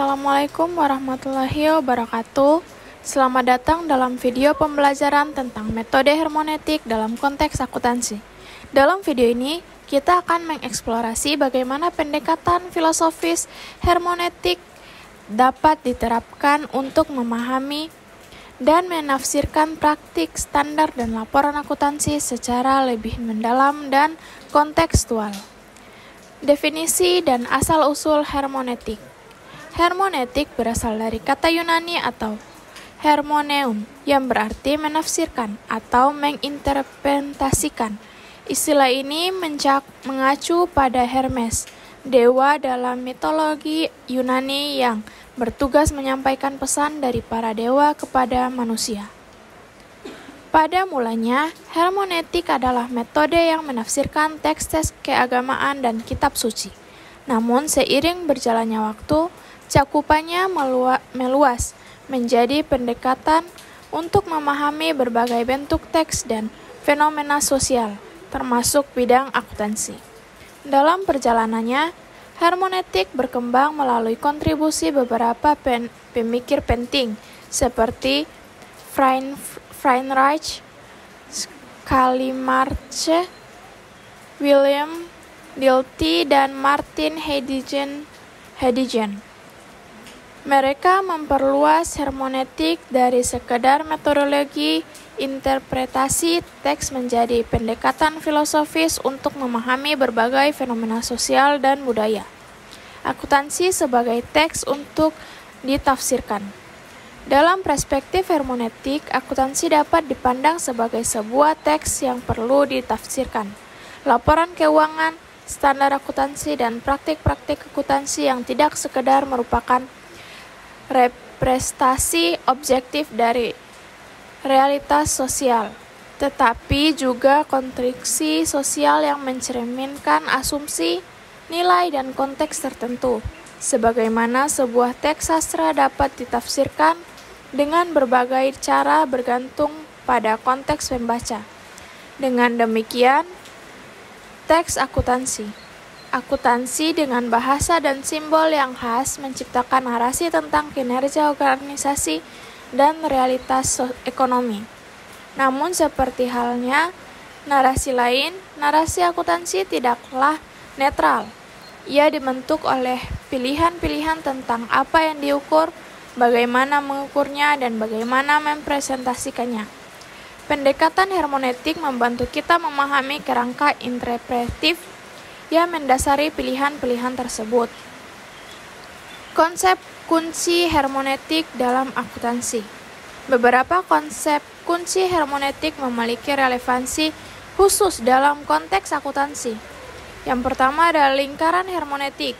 Assalamualaikum warahmatullahi wabarakatuh. Selamat datang dalam video pembelajaran tentang metode hermeneutik dalam konteks akuntansi. Dalam video ini, kita akan mengeksplorasi bagaimana pendekatan filosofis hermeneutik dapat diterapkan untuk memahami dan menafsirkan praktik standar dan laporan akuntansi secara lebih mendalam dan kontekstual. Definisi dan asal-usul hermeneutik. Hermeneutik berasal dari kata Yunani atau hermoneum yang berarti menafsirkan atau menginterpretasikan. Istilah ini mengacu pada Hermes, dewa dalam mitologi Yunani yang bertugas menyampaikan pesan dari para dewa kepada manusia. Pada mulanya, hermeneutik adalah metode yang menafsirkan teks-teks keagamaan dan kitab suci. Namun, seiring berjalannya waktu, cakupannya meluas menjadi pendekatan untuk memahami berbagai bentuk teks dan fenomena sosial, termasuk bidang akuntansi. Dalam perjalanannya, hermeneutik berkembang melalui kontribusi beberapa pemikir penting seperti Friedrich Schleiermacher, William Dilthey, dan Martin Heidegger. Mereka memperluas hermeneutik dari sekedar metodologi interpretasi teks menjadi pendekatan filosofis untuk memahami berbagai fenomena sosial dan budaya. Akuntansi sebagai teks untuk ditafsirkan. Dalam perspektif hermeneutik, akuntansi dapat dipandang sebagai sebuah teks yang perlu ditafsirkan. Laporan keuangan, standar akuntansi, dan praktik-praktik akuntansi yang tidak sekedar merupakan representasi objektif dari realitas sosial, tetapi juga konstruksi sosial yang mencerminkan asumsi, nilai, dan konteks tertentu. Sebagaimana sebuah teks sastra dapat ditafsirkan dengan berbagai cara bergantung pada konteks pembaca. Dengan demikian, teks akuntansi. Akuntansi dengan bahasa dan simbol yang khas menciptakan narasi tentang kinerja organisasi dan realitas ekonomi. Namun seperti halnya narasi lain, narasi akuntansi tidaklah netral. Ia dibentuk oleh pilihan-pilihan tentang apa yang diukur, bagaimana mengukurnya, dan bagaimana mempresentasikannya. Pendekatan hermeneutik membantu kita memahami kerangka interpretatif yang mendasari pilihan-pilihan tersebut. Konsep kunci hermeneutik dalam akuntansi. Beberapa konsep kunci hermeneutik memiliki relevansi khusus dalam konteks akuntansi. Yang pertama adalah lingkaran hermeneutik.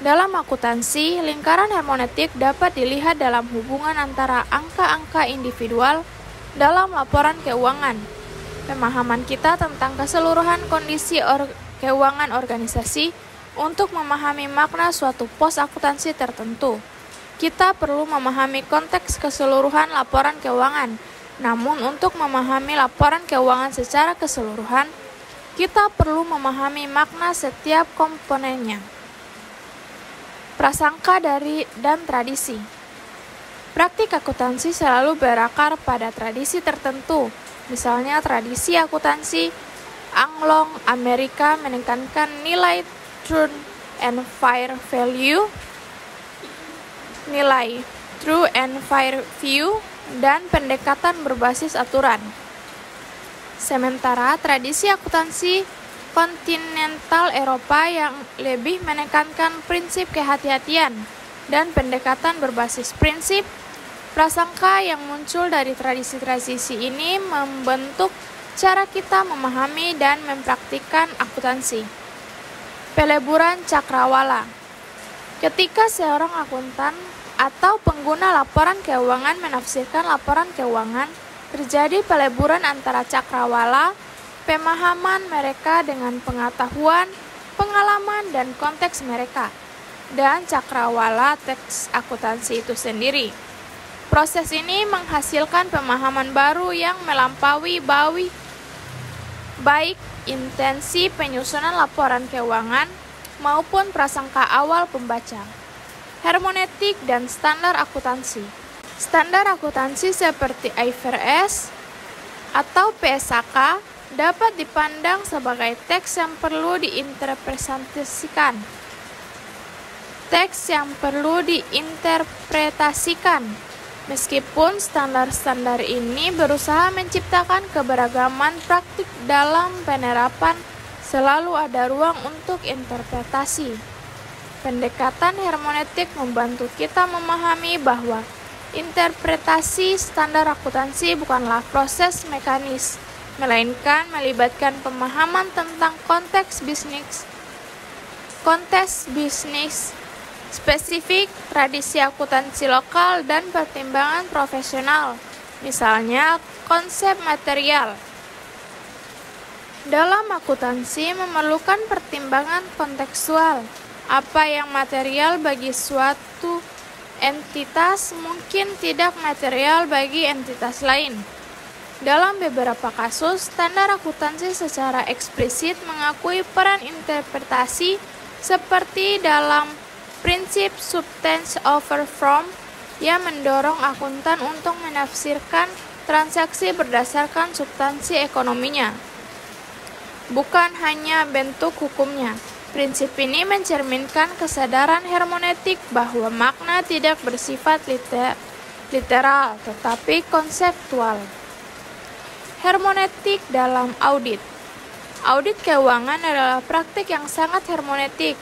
Dalam akuntansi, lingkaran hermeneutik dapat dilihat dalam hubungan antara angka-angka individual dalam laporan keuangan. Pemahaman kita tentang keseluruhan kondisi keuangan organisasi untuk memahami makna suatu pos akuntansi tertentu. Kita perlu memahami konteks keseluruhan laporan keuangan. Namun untuk memahami laporan keuangan secara keseluruhan, kita perlu memahami makna setiap komponennya. Prasangka dan tradisi. Praktik akuntansi selalu berakar pada tradisi tertentu. Misalnya tradisi akuntansi Anglo-Amerika menekankan nilai true and fair view, dan pendekatan berbasis aturan. Sementara tradisi akuntansi kontinental Eropa yang lebih menekankan prinsip kehati-hatian dan pendekatan berbasis prinsip prasangka yang muncul dari tradisi-tradisi ini membentuk cara kita memahami dan mempraktikkan akuntansi. Peleburan cakrawala. Ketika seorang akuntan atau pengguna laporan keuangan menafsirkan laporan keuangan, terjadi peleburan antara cakrawala, pemahaman mereka dengan pengetahuan, pengalaman, dan konteks mereka, dan cakrawala teks akuntansi itu sendiri. Proses ini menghasilkan pemahaman baru yang melampaui baik intensi penyusunan laporan keuangan maupun prasangka awal pembaca. Hermeneutik dan standar akuntansi. Standar akuntansi seperti IFRS atau PSAK dapat dipandang sebagai teks yang perlu diinterpretasikan. Meskipun standar-standar ini berusaha menciptakan keberagaman praktik dalam penerapan, selalu ada ruang untuk interpretasi. Pendekatan hermeneutik membantu kita memahami bahwa interpretasi standar akuntansi bukanlah proses mekanis, melainkan melibatkan pemahaman tentang konteks bisnis spesifik, tradisi akuntansi lokal, dan pertimbangan profesional, misalnya konsep material. Dalam akuntansi memerlukan pertimbangan kontekstual. Apa yang material bagi suatu entitas mungkin tidak material bagi entitas lain. Dalam beberapa kasus, standar akuntansi secara eksplisit mengakui peran interpretasi seperti dalam prinsip substance over form yang mendorong akuntan untuk menafsirkan transaksi berdasarkan substansi ekonominya, bukan hanya bentuk hukumnya. Prinsip ini mencerminkan kesadaran hermeneutik bahwa makna tidak bersifat literal, tetapi konseptual. Hermeneutik dalam audit. Audit keuangan adalah praktik yang sangat hermeneutik.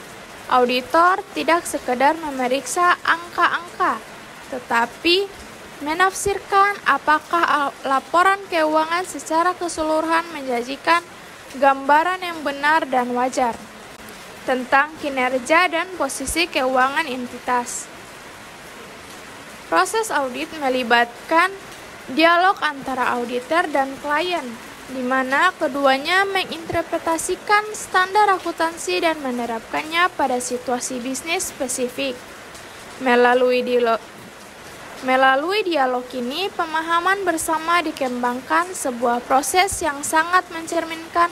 Auditor tidak sekedar memeriksa angka-angka, tetapi menafsirkan apakah laporan keuangan secara keseluruhan menjanjikan gambaran yang benar dan wajar tentang kinerja dan posisi keuangan entitas. Proses audit melibatkan dialog antara auditor dan klien, di mana keduanya menginterpretasikan standar akuntansi dan menerapkannya pada situasi bisnis spesifik. Melalui dialog ini, pemahaman bersama dikembangkan, sebuah proses yang sangat mencerminkan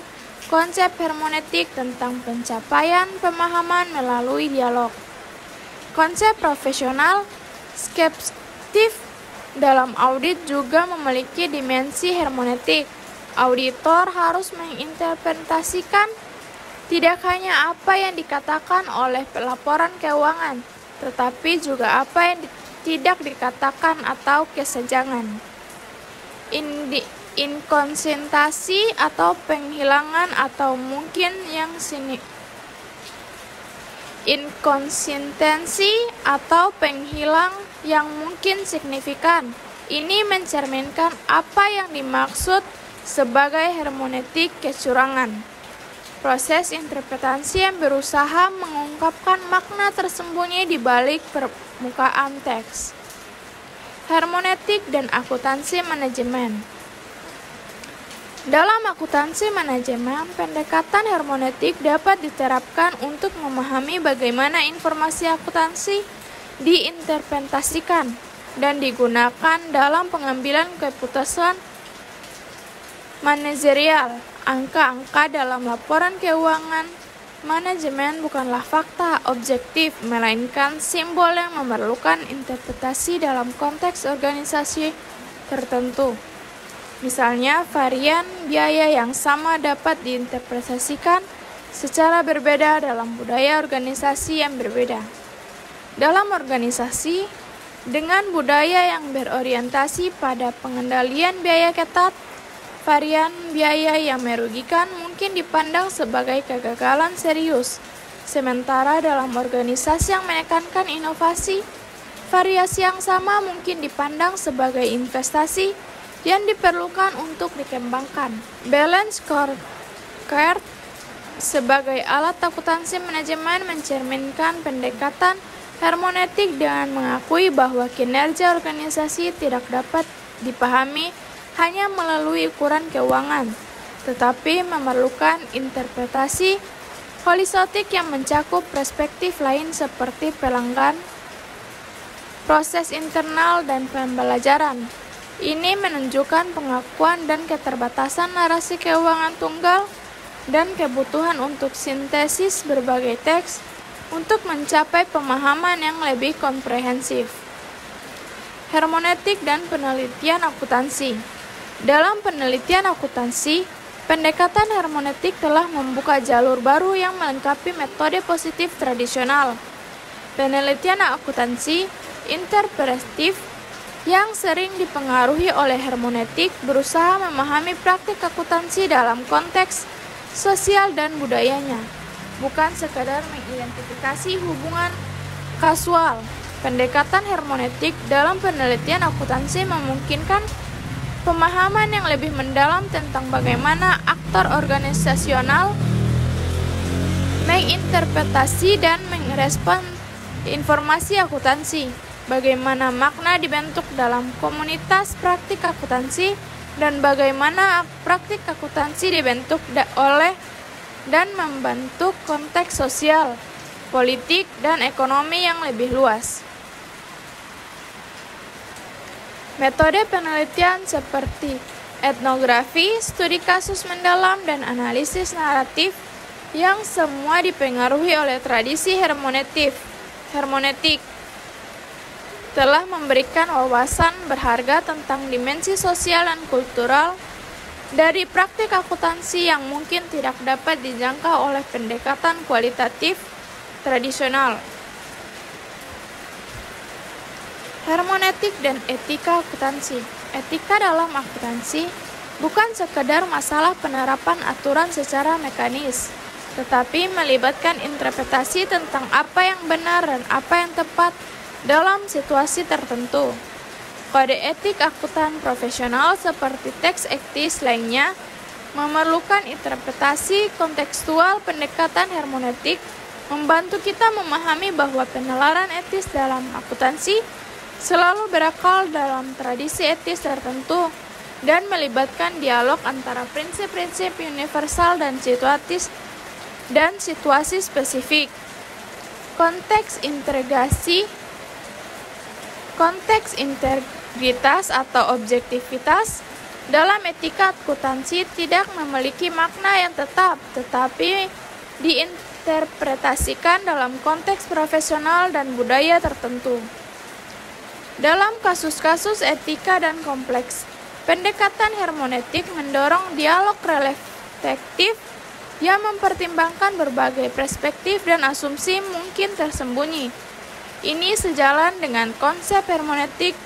konsep hermeneutik tentang pencapaian pemahaman melalui dialog. Konsep profesional skeptif dalam audit juga memiliki dimensi hermeneutik. Auditor harus menginterpretasikan tidak hanya apa yang dikatakan oleh laporan keuangan, tetapi juga apa yang tidak dikatakan atau kesenjangan. Inkonsistensi atau penghilangan atau mungkin yang signifikan. Ini mencerminkan apa yang dimaksud sebagai hermeneutik kecurangan. Proses interpretasi yang berusaha mengungkapkan makna tersembunyi di balik permukaan teks. Hermeneutik dan akuntansi manajemen. Dalam akuntansi manajemen, pendekatan hermeneutik dapat diterapkan untuk memahami bagaimana informasi akuntansi diinterpretasikan dan digunakan dalam pengambilan keputusan manajerial. Angka-angka dalam laporan keuangan manajemen bukanlah fakta objektif, melainkan simbol yang memerlukan interpretasi dalam konteks organisasi tertentu. Misalnya, varian biaya yang sama dapat diinterpretasikan secara berbeda dalam budaya organisasi yang berbeda. Dalam organisasi dengan budaya yang berorientasi pada pengendalian biaya ketat, varian biaya yang merugikan mungkin dipandang sebagai kegagalan serius. Sementara dalam organisasi yang menekankan inovasi, variasi yang sama mungkin dipandang sebagai investasi yang diperlukan untuk dikembangkan. Balance scorecard sebagai alat akuntansi manajemen mencerminkan pendekatan hermeneutik dengan mengakui bahwa kinerja organisasi tidak dapat dipahami hanya melalui ukuran keuangan, tetapi memerlukan interpretasi holistik yang mencakup perspektif lain seperti pelanggan, proses internal, dan pembelajaran. Ini menunjukkan pengakuan dan keterbatasan narasi keuangan tunggal dan kebutuhan untuk sintesis berbagai teks untuk mencapai pemahaman yang lebih komprehensif. Hermeneutik dan penelitian akuntansi. Dalam penelitian akuntansi, pendekatan hermeneutik telah membuka jalur baru yang melengkapi metode positif tradisional. Penelitian akuntansi interpretatif yang sering dipengaruhi oleh hermeneutik berusaha memahami praktik akuntansi dalam konteks sosial dan budayanya, bukan sekadar mengidentifikasi hubungan kasual. Pendekatan hermeneutik dalam penelitian akuntansi memungkinkan pemahaman yang lebih mendalam tentang bagaimana aktor organisasional menginterpretasi dan merespons informasi akuntansi, bagaimana makna dibentuk dalam komunitas praktik akuntansi, dan bagaimana praktik akuntansi dibentuk oleh dan membentuk konteks sosial, politik, dan ekonomi yang lebih luas. Metode penelitian seperti etnografi, studi kasus mendalam, dan analisis naratif yang semua dipengaruhi oleh tradisi hermeneutik telah memberikan wawasan berharga tentang dimensi sosial dan kultural dari praktik akuntansi yang mungkin tidak dapat dijangkau oleh pendekatan kualitatif tradisional. Hermeneutik dan etika akuntansi. Etika dalam akuntansi bukan sekedar masalah penerapan aturan secara mekanis, tetapi melibatkan interpretasi tentang apa yang benar dan apa yang tepat dalam situasi tertentu. Kode etik akuntan profesional seperti teks etis lainnya memerlukan interpretasi kontekstual. Pendekatan hermeneutik membantu kita memahami bahwa penalaran etis dalam akuntansi selalu berakar dalam tradisi etis tertentu dan melibatkan dialog antara prinsip-prinsip universal dan situasi spesifik. Konteks integritas atau objektivitas dalam etika akuntansi tidak memiliki makna yang tetap, tetapi diinterpretasikan dalam konteks profesional dan budaya tertentu. Dalam kasus-kasus etika dan kompleks, pendekatan hermeneutik mendorong dialog reflektif yang mempertimbangkan berbagai perspektif dan asumsi mungkin tersembunyi. Ini sejalan dengan konsep hermeneutik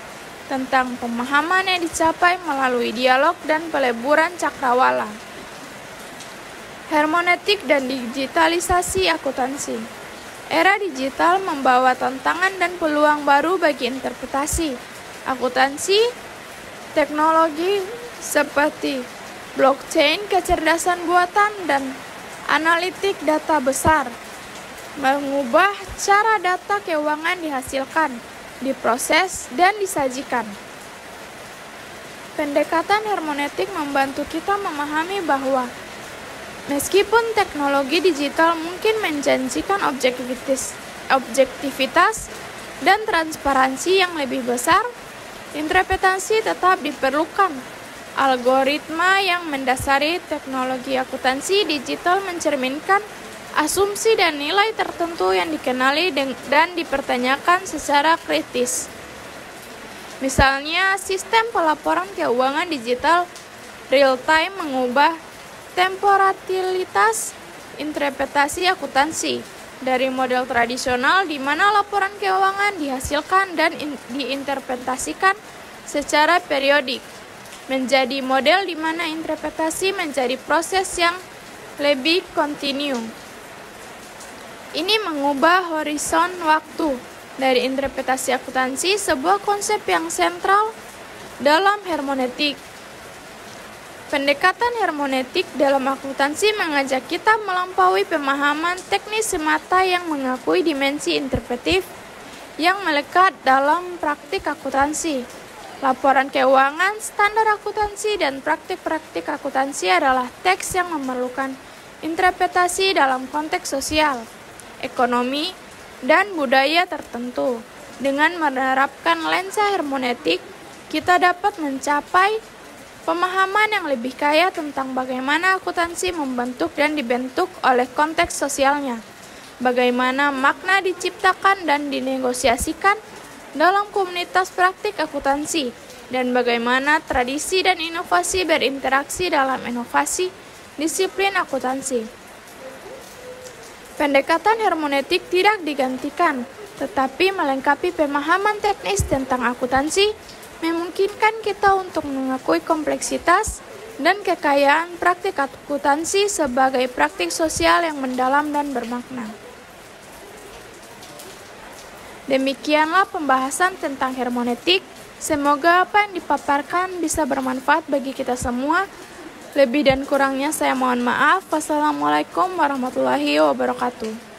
tentang pemahaman yang dicapai melalui dialog dan peleburan cakrawala. Hermeneutik dan digitalisasi akuntansi. Era digital membawa tantangan dan peluang baru bagi interpretasi akuntansi. Teknologi seperti blockchain, kecerdasan buatan, dan analitik data besar mengubah cara data keuangan dihasilkan, diproses, dan disajikan. Pendekatan hermeneutik membantu kita memahami bahwa meskipun teknologi digital mungkin menjanjikan objektivitas dan transparansi yang lebih besar, interpretasi tetap diperlukan. Algoritma yang mendasari teknologi akuntansi digital mencerminkan asumsi dan nilai tertentu yang dikenali dan dipertanyakan secara kritis. Misalnya, sistem pelaporan keuangan digital real-time mengubah temporalitas interpretasi akuntansi dari model tradisional di mana laporan keuangan dihasilkan dan diinterpretasikan secara periodik, menjadi model di mana interpretasi menjadi proses yang lebih kontinu. Ini mengubah horizon waktu dari interpretasi akuntansi, sebuah konsep yang sentral dalam hermeneutik. Pendekatan hermeneutik dalam akuntansi mengajak kita melampaui pemahaman teknis semata yang mengakui dimensi interpretif yang melekat dalam praktik akuntansi. Laporan keuangan, standar akuntansi, dan praktik-praktik akuntansi adalah teks yang memerlukan interpretasi dalam konteks sosial, ekonomi, dan budaya tertentu. Dengan menerapkan lensa hermeneutik, kita dapat mencapai pemahaman yang lebih kaya tentang bagaimana akuntansi membentuk dan dibentuk oleh konteks sosialnya. bagaimana makna diciptakan dan dinegosiasikan dalam komunitas praktik akuntansi, dan bagaimana tradisi dan inovasi berinteraksi dalam inovasi disiplin akuntansi. Pendekatan hermeneutik tidak digantikan, tetapi melengkapi pemahaman teknis tentang akuntansi, memungkinkan kita untuk mengakui kompleksitas dan kekayaan praktik akuntansi sebagai praktik sosial yang mendalam dan bermakna. Demikianlah pembahasan tentang hermeneutik. Semoga apa yang dipaparkan bisa bermanfaat bagi kita semua. Lebih dan kurangnya saya mohon maaf. Wassalamualaikum warahmatullahi wabarakatuh.